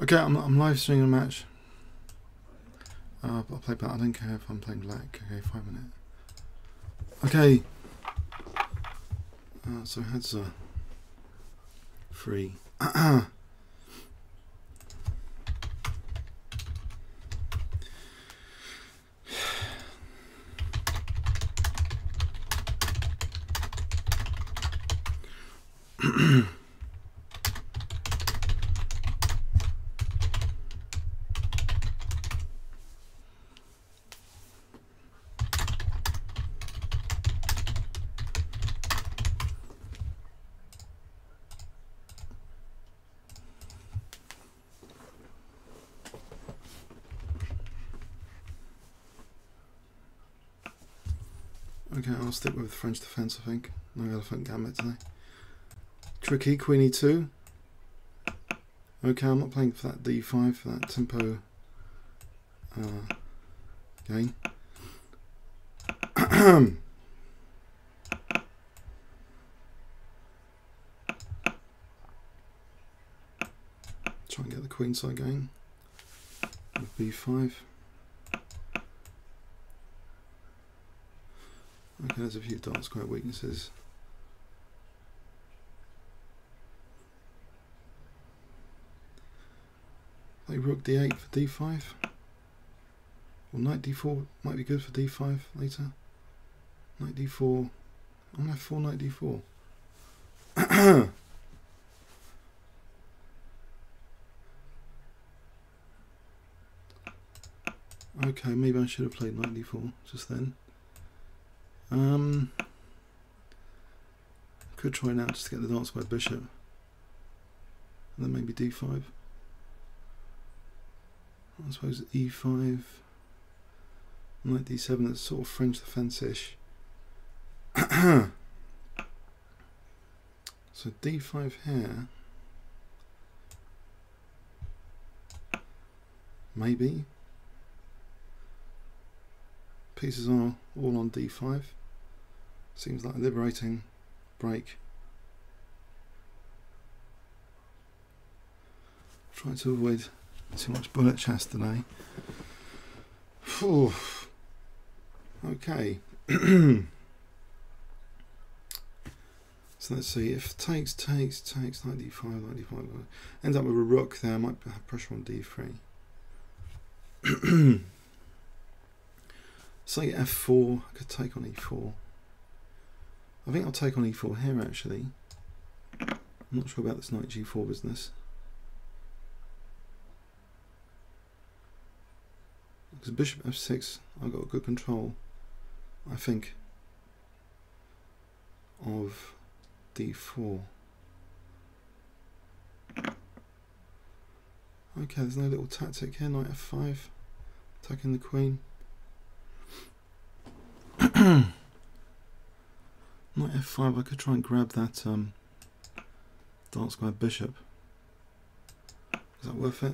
Okay, I'm live streaming a match. I'll play black. I don't care if I'm playing black. Okay, 5 minutes. Okay. So heads are free. Okay, I'll stick with French defence, I think. No elephant gambit today. Tricky, queen e2. Okay, I'm not playing for that d5, for that tempo game. Try and get the queen side going with b5. Okay, there's a few dark square weaknesses. Play rook d8 for d5. Or knight d4 might be good for d5 later. Knight d4. I'm going to have 4 knight d4. Okay, maybe I should have played knight d4 just then. Could try now just to get the dark square bishop. And then maybe d5. I suppose e5. Knight d7, that's sort of French defence-ish. So d5 here. Maybe. Pieces are all on d5. Seems like a liberating break. Try to avoid too much bullet chess today. Whew. Okay. So let's see. If takes, knight d5, ends up with a rook there. Might have pressure on d3. Say f4. I could take on e4. I think I'll take on e4 here actually. I'm not sure about this knight g4 business. Because bishop f6, I've got good control, I think, of d4. Okay, there's no little tactic here. Knight f5, attacking the queen. Knight f5, I could try and grab that dark square bishop. Is that worth it?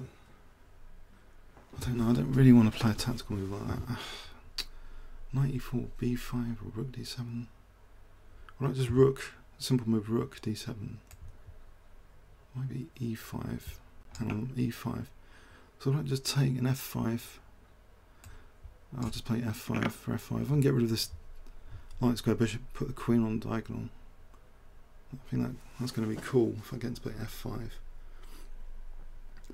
I don't know, I don't really want to play a tactical move like that. Knight e4, b5, or rook d7. Or not just rook, simple move rook d7. Maybe e5. Hang on, e5. So I don't just take an f5. I'll just play f5 for f5. I can get rid of this light square bishop, put the queen on diagonal. I think that's going to be cool if I get to play f5.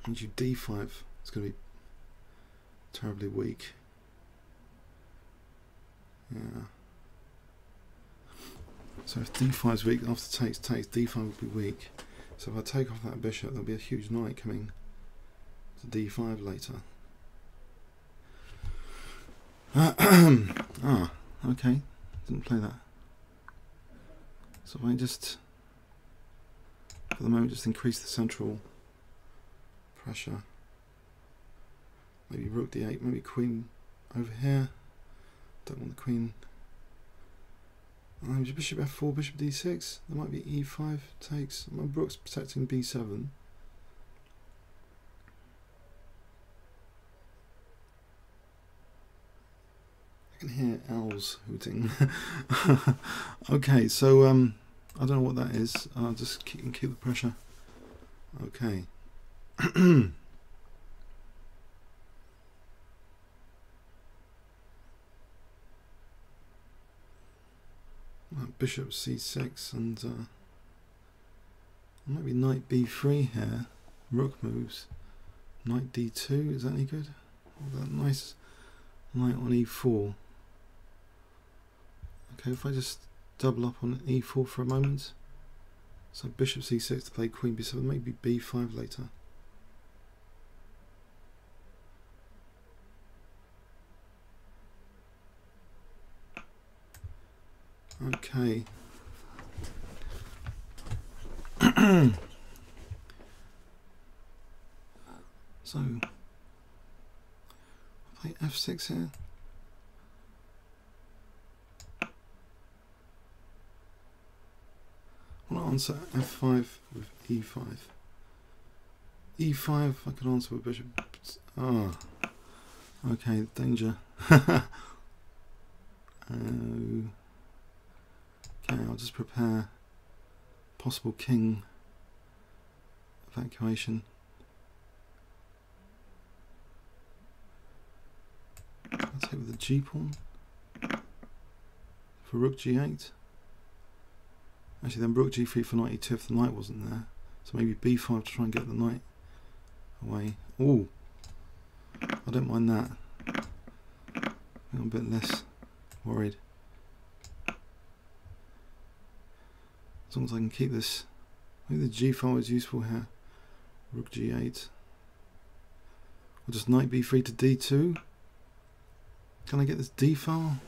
And you d5, it's going to be terribly weak. Yeah. So if d5 is weak, after takes, d5 will be weak. So if I take off that bishop, there'll be a huge knight coming to d5 later. Okay. Didn't play that. So if I just, for the moment, just increase the central pressure. Maybe rook d8, maybe queen over here. Don't want the queen. Bishop f4, bishop d6. There might be e5 takes. My rook's protecting b7. I can hear owls hooting. Okay, so I don't know what that is. I'll just keep the pressure. Okay. Bishop c6 and maybe knight b3 here. Rook moves. Knight d2, is that any good? Oh, that nice knight on e4. Okay, if I just double up on e4 for a moment. So bishop c6 to play queen b7, maybe b5 later. Okay. So, I'll play f6 here. I want to answer f5 with e5. e5 I could answer with bishop. Ah, okay, danger. Okay, I'll just prepare possible king evacuation. I'll take with the g pawn for rook g8. Actually, then rook g3 for knight e2 if the knight wasn't there. So maybe b5 to try and get the knight away. Oh, I don't mind that. I'm a bit less worried. As long as I can keep this. I think the g file is useful here. Rook g8. Or just knight b3 to d2. Can I get this d file?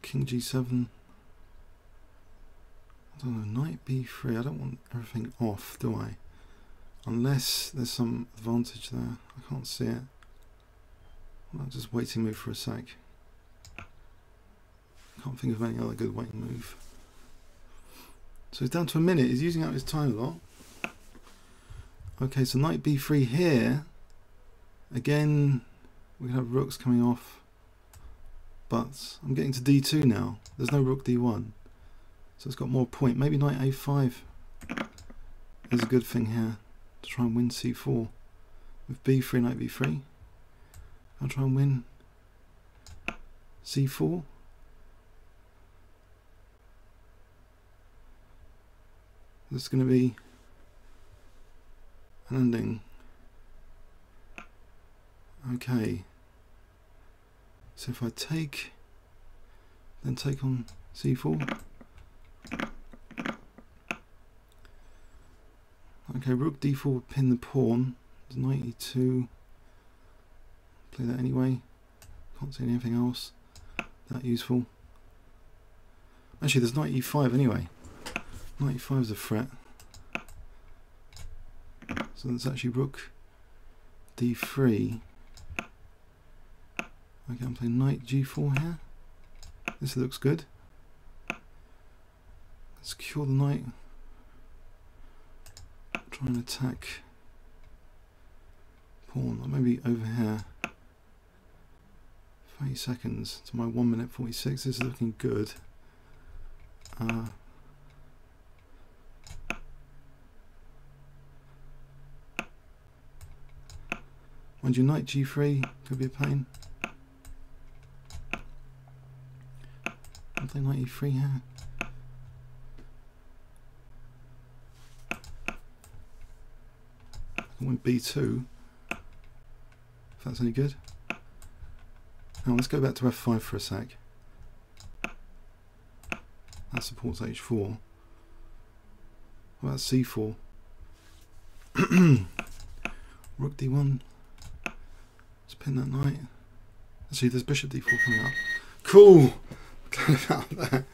King g7. I don't know, knight b3. I don't want everything off, do I? Unless there's some advantage there. I can't see it. I'm just waiting move for a sec. Can't think of any other good waiting move. So he's down to a minute. He's using up his time a lot. Okay, so knight b3 here. Again, we can have rooks coming off. But I'm getting to d2 now. There's no rook d1. So it's got more point. Maybe knight a5 is a good thing here to try and win c4. With b3, knight b3. I'll try and win c4. This is going to be an ending. Okay. So if I take, then take on c4. Okay, rook d4 pin the pawn. Knight e2. Play that anyway. Can't see anything else that useful. Actually, there's knight e5 anyway. Knight e5 is a threat. So that's actually rook d3. Okay, I'm playing knight g4 here. This looks good. Secure the knight. Try and attack pawn, or maybe over here. 30 seconds to my 1 minute 46. This is looking good. Mind you, knight g3 could be a pain. I'll play knight e3 here. I can win b2, if that's any good. Now let's go back to f5 for a sec. That supports h4. What about c4? Rook d1. Let's pin that knight. Actually, there's bishop d4 coming up. Cool! Glad about that.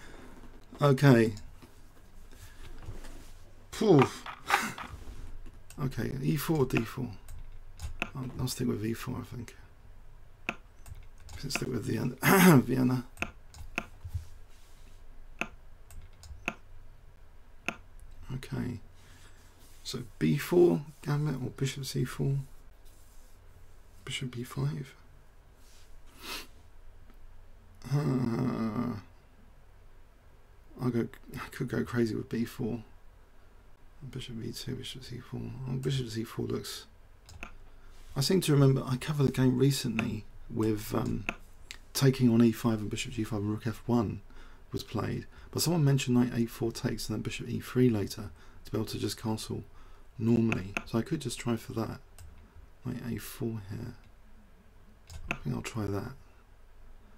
Okay. Poof. Okay, e4, d4. I'll stick with e4, I think. Let's stick with the Vienna. Okay. So b4 gambit or bishop c4. Bishop b5. I could go crazy with b4. Bishop b2, bishop c4. Oh, bishop c4 looks. I seem to remember I covered a game recently with taking on e5 and bishop g5 and rook f1 was played, but someone mentioned knight a4 takes and then bishop e3 later to be able to just castle normally. So I could just try for that. Knight a4 here. I think I'll try that.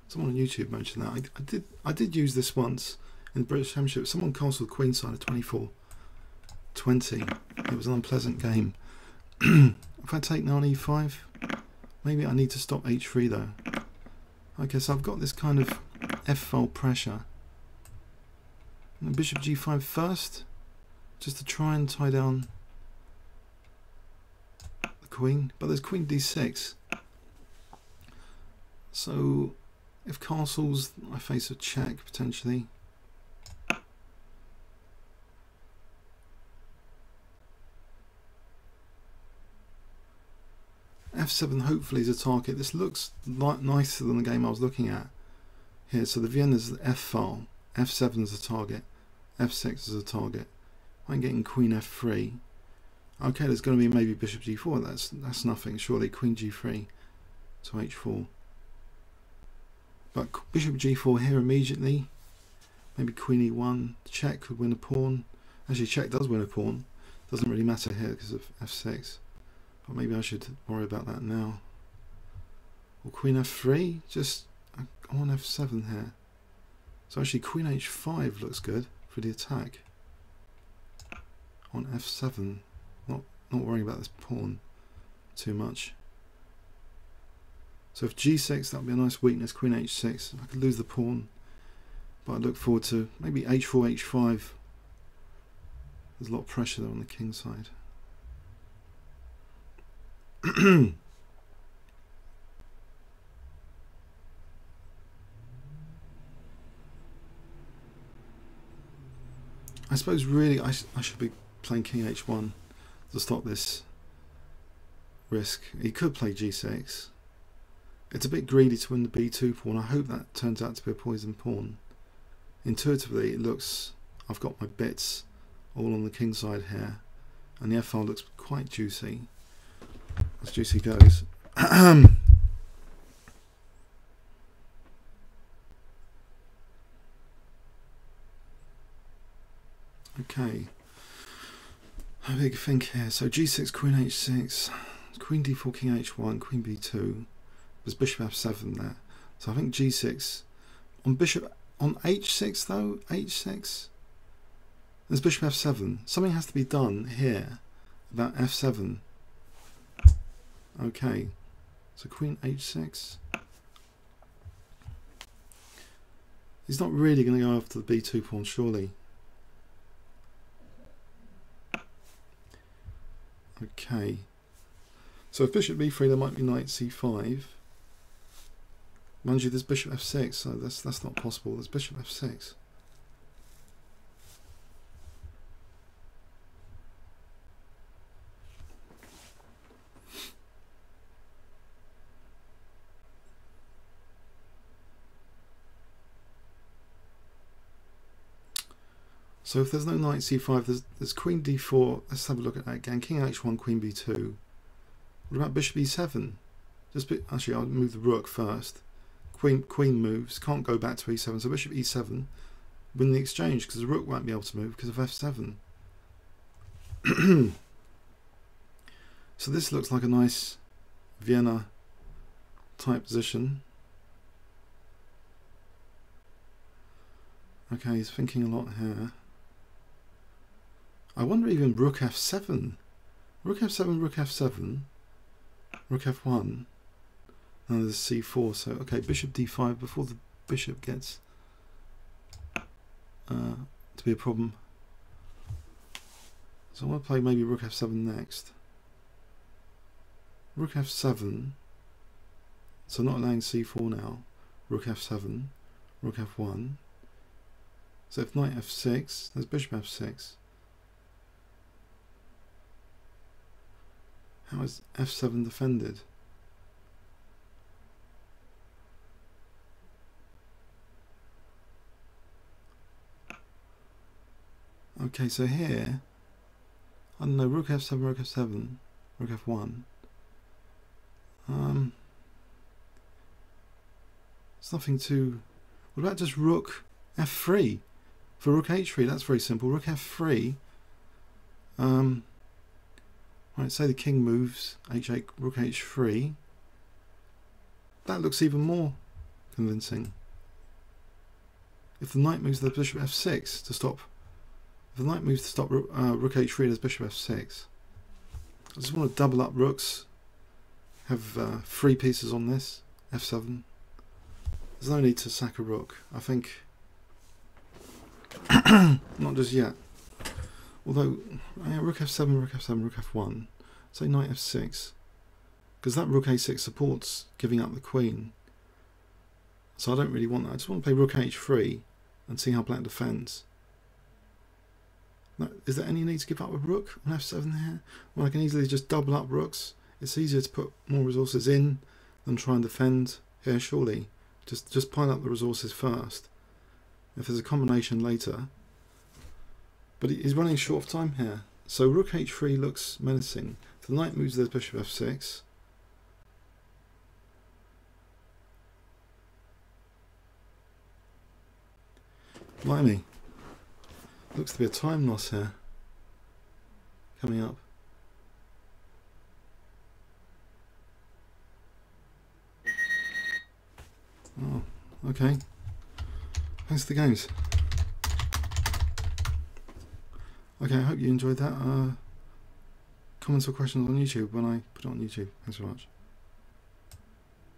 Someone on YouTube mentioned that. I did use this once in the British Championship. Someone castled queenside at 24-20. It was an unpleasant game. If I take now on e5, maybe I need to stop h3 though. Okay, so I've got this kind of f-file pressure. And bishop g5 first, just to try and tie down the queen. But there's queen d6. So if castles, I face a check potentially. f7 hopefully is a target. This looks nicer than the game I was looking at here. So the Vienna's the f-file, f7 is a target, f6 is a target. I'm getting queen f3. Okay, there's going to be maybe bishop g4. That's nothing. Surely queen g3 to h4. But bishop g4 here immediately. Maybe queen e1. Check could win a pawn. Actually, check does win a pawn. Doesn't really matter here because of f6. But maybe I should worry about that now. Or queen f3. Just I want f7 here. So actually queen h5 looks good for the attack. On f7. Not worrying about this pawn too much. So if g6, that would be a nice weakness. Queen h6. I could lose the pawn. But I look forward to maybe h4, h5. There's a lot of pressure there on the king side. I suppose really I should be playing king h1 to stop this risk. He could play g6. It's a bit greedy to win the b2 pawn. I hope that turns out to be a poisoned pawn. Intuitively it looks, I've got my bits all on the king side here, and the f-file looks quite juicy. As juicy goes. Okay. A big think here. So g6, queen h6, queen d4, king h1, queen b2. There's bishop f7 there. So I think g6 on bishop on h6 though. H6. There's bishop f7. Something has to be done here about f7. Okay, so queen h6. He's not really going to go after the b2 pawn, surely. Okay, so if bishop b3, there might be knight c5. Mind you, there's bishop f6, so that's not possible. There's bishop f6. So if there's no knight c5, there's queen d4. Let's have a look at that again. King h1, queen b2. What about bishop e7? Actually, I'll move the rook first. Queen moves, can't go back to e7. So bishop e7, win the exchange because the rook won't be able to move because of f7. So this looks like a nice Vienna type position. Okay, he's thinking a lot here. I wonder even rook f7. Rook f7, rook f7, rook f1. And there's c4. So okay, bishop d5 before the bishop gets to be a problem. So I want to play maybe rook f7 next. Rook f7. So not allowing c4 now. Rook f7, rook f1. So if knight f6, there's bishop f6. How is f7 defended? Okay, so here, I don't know, rook f7, rook f7, rook f1. There's nothing to... What about just rook f3? For rook h3, that's very simple. Rook f3. Right, say the king moves, h8, rook h3. That looks even more convincing. If the knight moves, there's bishop f6 to stop. If the knight moves to stop rook h3, there's bishop f6. I just want to double up rooks. Have 3 pieces on this. f7. There's no need to sack a rook. I think not just yet. Although rook f7, rook f7, rook f1. Say knight f6. Because that rook a6 supports giving up the queen. So I don't really want that. I just want to play rook h3 and see how black defends. Now, is there any need to give up a rook on f7 here? Well, I can easily just double up rooks. It's easier to put more resources in than try and defend here, surely. Just pile up the resources first. If there's a combination later. But he's running short of time here. So rook h3 looks menacing. If the knight moves, there's bishop f6. Blimey. Looks to be a time loss here. Coming up. Oh, okay. Thanks for the games. Okay, I hope you enjoyed that. Comments or questions on YouTube when I put it on YouTube. Thanks very much.